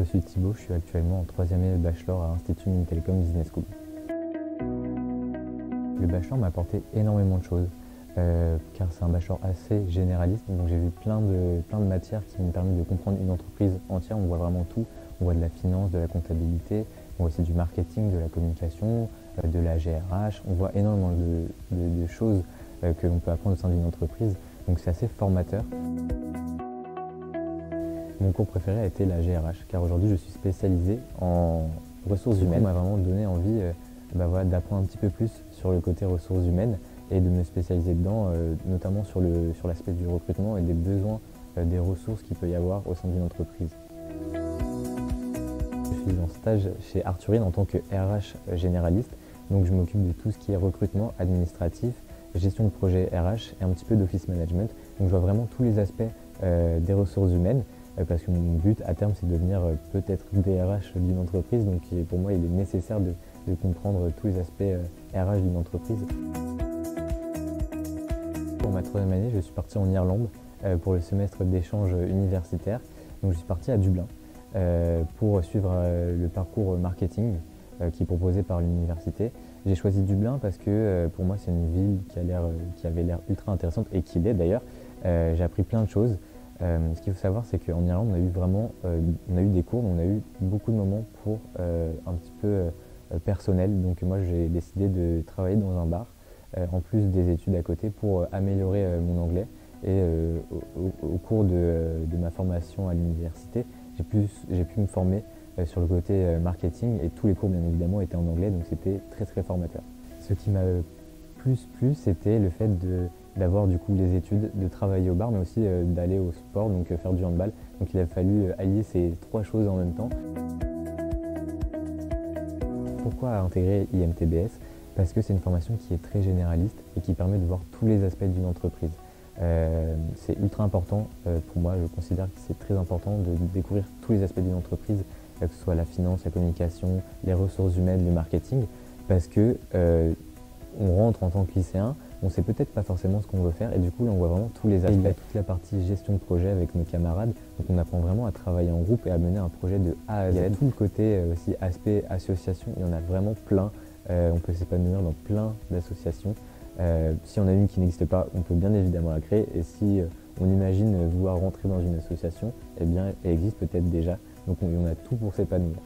suis Thibaut, je suis actuellement en 3e année de bachelor à l'Institut Mines-Télécom Business School. Le bachelor m'a apporté énormément de choses, car c'est un bachelor assez généraliste, donc j'ai vu plein de matières qui m'ont permis de comprendre une entreprise entière. On voit vraiment tout, on voit de la finance, de la comptabilité, on voit aussi du marketing, de la communication, de la GRH, on voit énormément de choses que l'on peut apprendre au sein d'une entreprise, donc c'est assez formateur. Mon cours préféré a été la GRH, car aujourd'hui je suis spécialisé en ressources humaines. Ça m'a vraiment donné envie d'apprendre un petit peu plus sur le côté ressources humaines et de me spécialiser dedans, notamment sur l'aspect du recrutement et des besoins des ressources qu'il peut y avoir au sein d'une entreprise. Je suis en stage chez Arthurine en tant que RH généraliste, donc je m'occupe de tout ce qui est recrutement administratif, gestion de projet RH et un petit peu d'office management. Donc je vois vraiment tous les aspects des ressources humaines, parce que mon but à terme c'est de devenir peut-être DRH d'une entreprise, donc pour moi il est nécessaire de comprendre tous les aspects RH d'une entreprise. Pour ma 3e année, je suis parti en Irlande pour le semestre d'échange universitaire. Donc je suis parti à Dublin pour suivre le parcours marketing qui est proposé par l'université. J'ai choisi Dublin parce que pour moi c'est une ville qui avait l'air ultra intéressante et qui l'est d'ailleurs. J'ai appris plein de choses. Ce qu'il faut savoir, c'est qu'en Irlande, on a eu des cours, mais on a eu beaucoup de moments pour un petit peu personnel. Donc moi, j'ai décidé de travailler dans un bar, en plus des études à côté, pour améliorer mon anglais. Et au cours de ma formation à l'université, j'ai pu me former sur le côté marketing, et tous les cours, bien évidemment, étaient en anglais, donc c'était très très formateur. Ce qui m'a plus plu, c'était le fait d'avoir du coup les études, de travailler au bar, mais aussi d'aller au sport, donc faire du handball. Donc il a fallu allier ces 3 choses en même temps. Pourquoi intégrer IMTBS? Parce que c'est une formation qui est très généraliste et qui permet de voir tous les aspects d'une entreprise. C'est ultra important pour moi, je considère que c'est très important de découvrir tous les aspects d'une entreprise, que ce soit la finance, la communication, les ressources humaines, le marketing, parce que on rentre en tant que lycéen, on ne sait peut-être pas forcément ce qu'on veut faire, et du coup là on voit vraiment tous les aspects. Il y a toute la partie gestion de projet avec nos camarades, donc on apprend vraiment à travailler en groupe et à mener un projet de A à Z. Il y a tout le côté aussi aspect association, il y en a vraiment plein, on peut s'épanouir dans plein d'associations. Si on a une qui n'existe pas, on peut bien évidemment la créer, et si on imagine vouloir rentrer dans une association, eh bien elle existe peut-être déjà, donc on a tout pour s'épanouir.